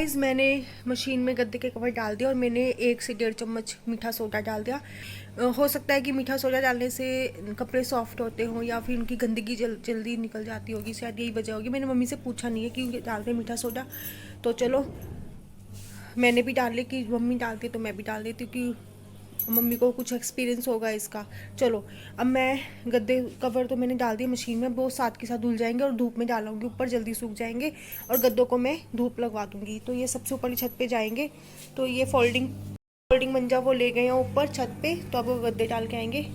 Guys मैंने machine में गद्दे के कवर डाल दिया और मैंने 1 से 1.5 चम्मच मीठा सोडा डाल दिया। हो सकता है कि मीठा सोडा डालने से कपड़े सॉफ्ट होते हों या फिर उनकी गंदगी जल्दी निकल जाती होगी, शायद यही वजह होगी। मैंने मम्मी से पूछा नहीं है कि डाल रहे मीठा सोडा, तो चलो मैंने भी डाल लिया कि मम्मी डालती तो मैं भी डाल देती क्योंकि मम्मी को कुछ एक्सपीरियंस होगा इसका। चलो अब मैं गद्दे कवर तो मैंने डाल दिए मशीन में, वो साथ के साथ धुल जाएंगे और धूप में डालूंगी, ऊपर जल्दी सूख जाएंगे और गद्दों को मैं धूप लगवा दूंगी। तो ये सबसे ऊपर छत पे जाएंगे, तो ये फोल्डिंग मंजा वो ले गए हैं ऊपर छत पे, तो अब वो गद्दे डाल के आएंगे।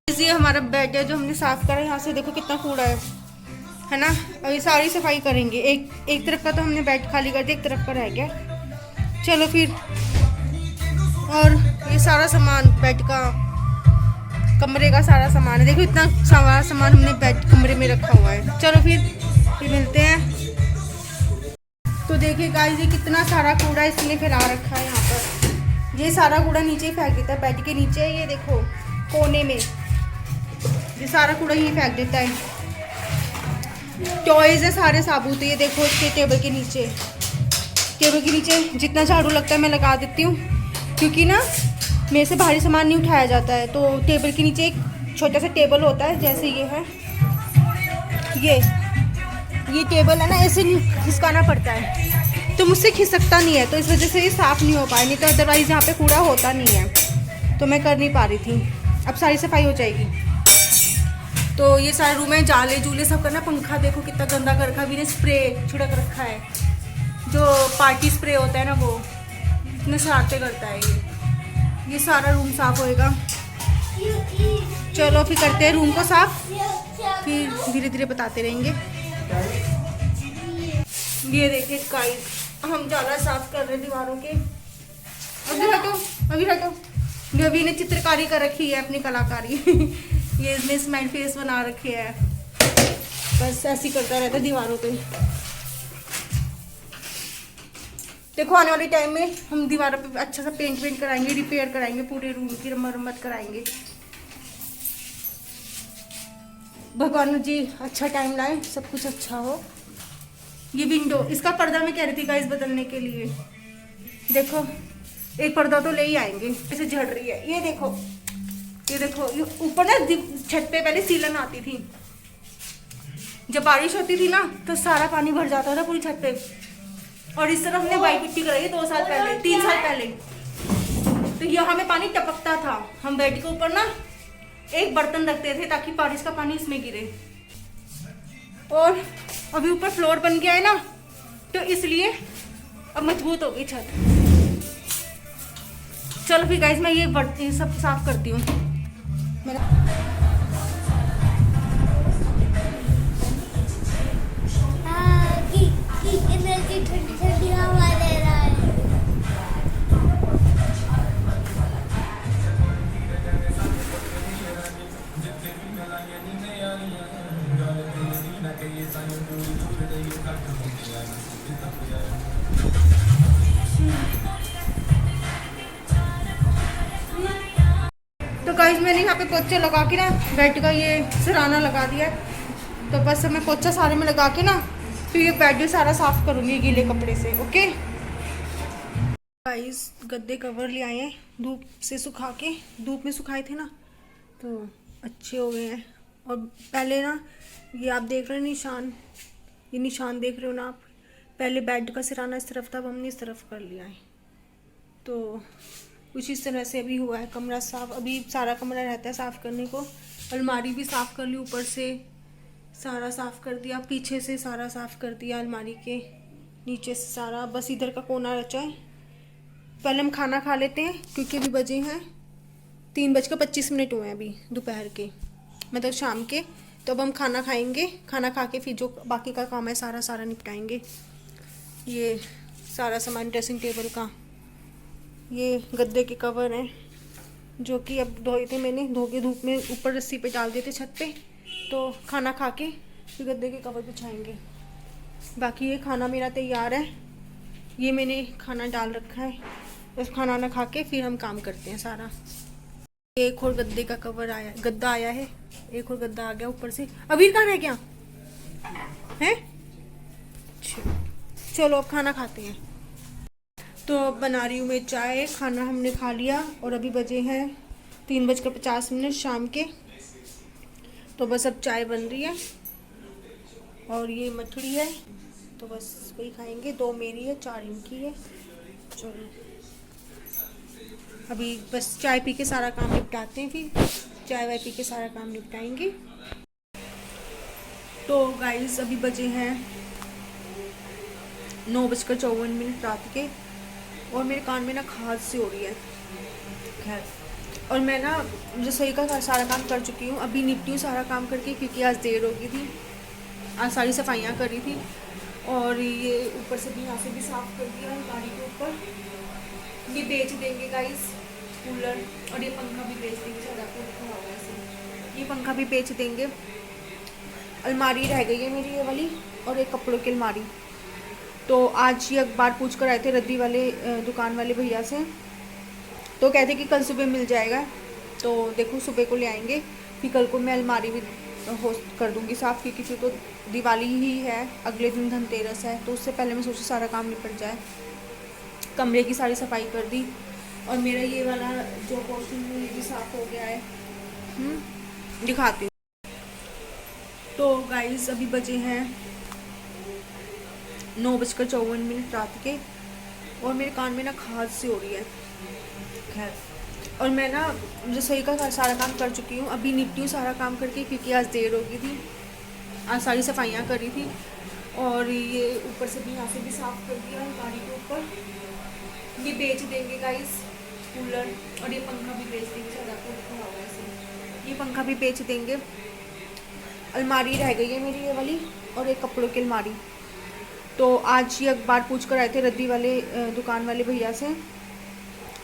ये हमारा बेड है जो हमने साफ करा है। यहाँ से देखो कितना कूड़ा है ना। अभी सारी सफाई करेंगे। एक तरफ का तो हमने बेड खाली कर दिया, एक तरफ का रह गया। चलो फिर, और ये सारा सामान बेड का, कमरे का सारा सामान है। देखो इतना सारा सामान हमने बेड कमरे में रखा हुआ है। चलो फिर मिलते हैं। तो देखिए गाइस, ये कितना सारा कूड़ा इसने फैला रखा है यहाँ पर। ये सारा कूड़ा नीचे ही फेंक देता है, बेड के नीचे। ये देखो कोने में ये सारा कूड़ा ही फेंक देता है। टॉयज है सारे साबुत। ये देखो इसके टेबल के नीचे जितना झाड़ू लगता है मैं लगा देती हूँ, क्योंकि ना मेरे से भारी सामान नहीं उठाया जाता है। तो टेबल के नीचे एक छोटा सा टेबल होता है, जैसे ये है, ये टेबल है ना, ऐसे खिसकाना पड़ता है, तो मुझसे खिसकता नहीं है, तो इस वजह से ये साफ़ नहीं हो पाया। नहीं तो अदरवाइज़ यहाँ पे कूड़ा होता नहीं है, तो मैं कर नहीं पा रही थी। अब सारी सफाई हो जाएगी। तो ये सारे रूम में जाले जूले सब करना। पंखा देखो कितना गंदा कर रखा है, भी स्प्रे छिड़क रखा है, जो पार्टी स्प्रे होता है ना, वो इतने शरारते करता है। ये सारा रूम साफ होएगा। चलो फिर करते हैं रूम को साफ, फिर धीरे धीरे बताते रहेंगे। ये देखिए गाइस, हम जाला साफ कर रहे हैं दीवारों के। अभी हटो। अभी ने चित्रकारी कर रखी है, अपनी कलाकारी। ये इसने स्माइल फेस बना रखे है, बस ऐसे ही करता रहता है दीवारों पे। देखो आने वाले टाइम में हम दीवारों पे अच्छा सा पेंट कराएंगे, रिपेयर कराएंगे, पूरे रूम की मरम्मत कराएंगे। भगवान जी अच्छा टाइम लाए, सब कुछ अच्छा हो। ये विंडो, इसका पर्दा मैं कह रही थी गाइस बदलने के लिए। देखो एक पर्दा तो ले ही आएंगे, ऐसे झड़ रही है। ये देखो ये ऊपर ना छत पे पहले सीलन आती थी, जब बारिश होती थी ना तो सारा पानी भर जाता था पूरी छत पे। और इस तरफ हमने वाइट मिट्टी कराई 3 साल पहले। तो यहाँ में पानी टपकता था। हम बेड के ऊपर ना एक बर्तन रखते थे ताकि बारिश का पानी इसमें गिरे। और अभी ऊपर फ्लोर बन गया है ना, तो इसलिए अब मजबूत हो गई छत। चलो फिर गाइस, मैं ये सब साफ करती हूँ। ठंडी ठंडी हवा ले रहा है। तो गाइस मैंने यहाँ पे पोछा लगा के ना बेड का ये सिराना लगा दिया है। तो बस मैं पोछा सारे में लगा के ना फिर ये बेड भी सारा साफ करूँगी गीले कपड़े से। ओके गाइस, गद्दे कवर ले आए हैं धूप से सुखा के। धूप में सुखाए थे ना तो अच्छे हो गए हैं। और पहले ना ये आप देख रहे हैं निशान, ये निशान देख रहे हो ना आप। पहले बेड का सिराना इस तरफ था, अब हमने इस तरफ कर लिया है। तो कुछ इस तरह से अभी हुआ है कमरा साफ। अभी सारा कमरा रहता है साफ़ करने को। अलमारी भी साफ़ कर ली, ऊपर से सारा साफ़ कर दिया, पीछे से सारा साफ़ कर दिया, अलमारी के नीचे से सारा, बस इधर का कोना बचा है। पहले हम खाना खा लेते हैं क्योंकि अभी बजे हैं 3:25 हुए हैं अभी दोपहर के, मतलब शाम के। तो अब हम खाना खाएंगे, खाना खा के फिर जो बाकी का काम है सारा निपटाएंगे। ये सारा सामान ड्रेसिंग टेबल का, ये गद्दे के कवर हैं जो कि अब धोए थे मैंने, धो के धूप में ऊपर रस्सी पे डाल दिए थे छत पे। तो खाना खा के फिर गद्दे के कवर बिछाएंगे। बाकी ये खाना मेरा तैयार है, ये मैंने खाना डाल रखा है। बस खाना ना खा के फिर हम काम करते हैं सारा। एक और गद्दे का कवर आया, गद्दा आया है, एक और गद्दा आ गया ऊपर से। अभी कहाँ है क्या है? चलो अब खाना खाते हैं। तो अब बना रही हूँ मैं चाय। खाना हमने खा लिया और अभी बजे हैं 3:50 शाम के। तो बस अब चाय बन रही है और ये मठड़ी है, तो बस वही खाएंगे। 2 मेरी है, 4 इनकी है। चलो अभी बस चाय पी के सारा काम निपटाते हैं, फिर चाय वाय पी के सारा काम निपटाएंगे। तो गाइस अभी बजे हैं 9:54 रात के और मेरे कान में ना खाज सी हो रही है। खैर, और मैं ना रसोई का सारा काम कर चुकी हूँ, अभी निपटी हूँ सारा काम करके क्योंकि आज देर हो गई थी। आज सारी सफाइयाँ करी थी और ये ऊपर से भी यहाँ से भी साफ़ कर दिया गाड़ी के ऊपर। ये बेच देंगे गाइस कूलर, और ये पंखा भी बेच देंगे। ये पंखा भी बेच देंगे। अलमारी रह गई है मेरी ये वाली और एक कपड़ों की अलमारी। तो आज ये अखबार पूछ कर आए थे रद्दी वाले दुकान वाले भैया से, तो कहते कि कल सुबह मिल जाएगा। तो देखो सुबह को ले आएंगे, फिर कल को मैं अलमारी भी होस्ट कर दूंगी साफ़, क्योंकि फिर तो दिवाली ही है, अगले दिन धनतेरस है। तो उससे पहले मैं सोची सारा काम निपट जाए। कमरे की सारी सफाई कर दी और मेरा ये वाला जो पोर्शन है ये भी साफ़ हो गया है। दिखाती हूँ। तो गाइस अभी बजे हैं 9:54 रात के और मेरे कान में ना खाज सी हो रही है। खैर, और मैं ना रसोई का सारा काम कर चुकी हूँ, अभी निपटी हूँ सारा काम करके क्योंकि आज देर हो गई थी। आज सारी सफाइयाँ करी थी और ये ऊपर से भी यहाँ से भी साफ़ कर दिया गाड़ी के ऊपर। ये बेच देंगे गाइस कूलर, और ये पंखा भी बेच देंगे। ये पंखा भी बेच देंगे। अलमारी रह गई है मेरी ये वाली और एक कपड़ों की अलमारी। तो आज ये अखबार पूछ कर आए थे रद्दी वाले दुकान वाले भैया से,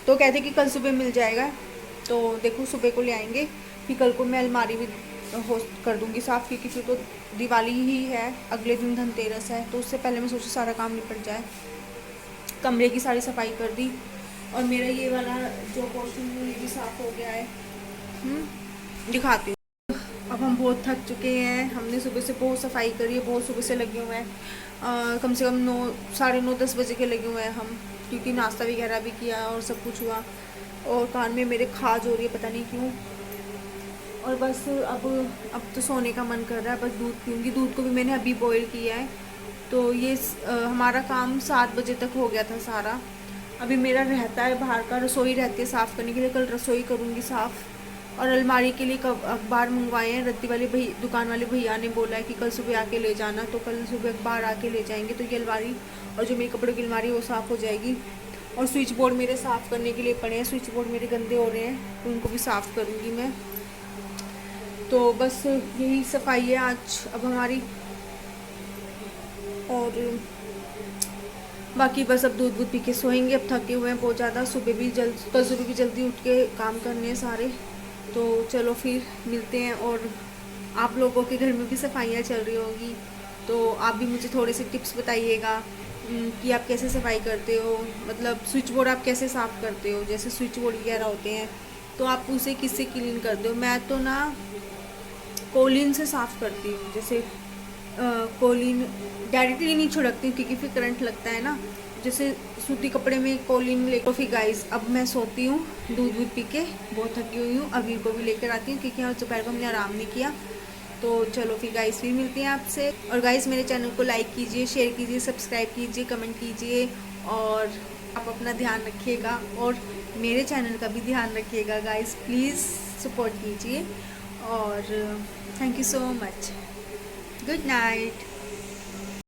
तो कहते कि कल सुबह मिल जाएगा। तो देखो सुबह को ले आएंगे, फिर कल को मैं अलमारी भी होस्ट कर दूंगी साफ़, क्योंकि फिर तो दिवाली ही है, अगले दिन धनतेरस है। तो उससे पहले मैं सोची सारा काम निपट जाए। कमरे की सारी सफाई कर दी और मेरा ये वाला जो पोर्शन है ये भी साफ़ हो गया है। दिखाती हूँ। अब हम बहुत थक चुके हैं, हमने सुबह से बहुत सफाई करी है, बहुत सुबह से लगे हुए हैं। कम से कम 9, साढ़े 9, 10 बजे के लगे हुए हैं हम, क्योंकि नाश्ता वगैरह भी किया और सब कुछ हुआ। और कान में मेरे खाज हो रही है, पता नहीं क्यों। और बस अब तो सोने का मन कर रहा है, बस दूध पीऊँगी। दूध को भी मैंने अभी बॉईल किया है। तो ये हमारा काम 7 बजे तक हो गया था सारा। अभी मेरा रहता है बाहर का, रसोई रहती है साफ़ करने के लिए, कल रसोई करूँगी साफ़। और अलमारी के लिए अखबार मंगवाए हैं, रद्दी वाले दुकान वाले भैया ने बोला है कि कल सुबह आके ले जाना। तो कल सुबह अखबार आके ले जाएंगे, तो ये अलमारी और जो मेरे कपड़ों की अलमारी वो साफ़ हो जाएगी। और स्विच बोर्ड मेरे साफ़ करने के लिए पड़े हैं, स्विच बोर्ड मेरे गंदे हो रहे हैं, तो उनको भी साफ़ करूँगी मैं। तो बस यही सफाई है आज अब हमारी। और बाकी बस अब दूध पी के सोएंगे। अब थके हुए हैं बहुत ज़्यादा, कल सुबह भी जल्दी उठ के काम करने हैं सारे। तो चलो फिर मिलते हैं। और आप लोगों के घर में भी सफाइयाँ चल रही होगी, तो आप भी मुझे थोड़े से टिप्स बताइएगा कि आप कैसे सफाई करते हो, मतलब स्विच बोर्ड आप कैसे साफ़ करते हो। जैसे स्विच बोर्ड वगैरह होते हैं तो आप उसे किससे क्लीन करते हो। मैं तो ना कोलिन से साफ़ करती हूँ, जैसे कोलिन डायरेक्टली नहीं छिड़कती हूँ क्योंकि फिर करंट लगता है ना। जैसे सूती कपड़े में कोलिन ले। तो फिर गाइस अब मैं सोती हूँ, दूध पी के बहुत थकी हुई हूँ। अभी को भी लेकर आती हूँ क्योंकि आज दोपहर को हमने आराम नहीं किया। तो चलो फिर गाइस फिर मिलते हैं आपसे। और गाइस मेरे चैनल को लाइक कीजिए, शेयर कीजिए, सब्सक्राइब कीजिए, कमेंट कीजिए। और आप अपना ध्यान रखिएगा और मेरे चैनल का भी ध्यान रखिएगा गाइस, प्लीज़ सपोर्ट कीजिए। और thank you so much. Good night.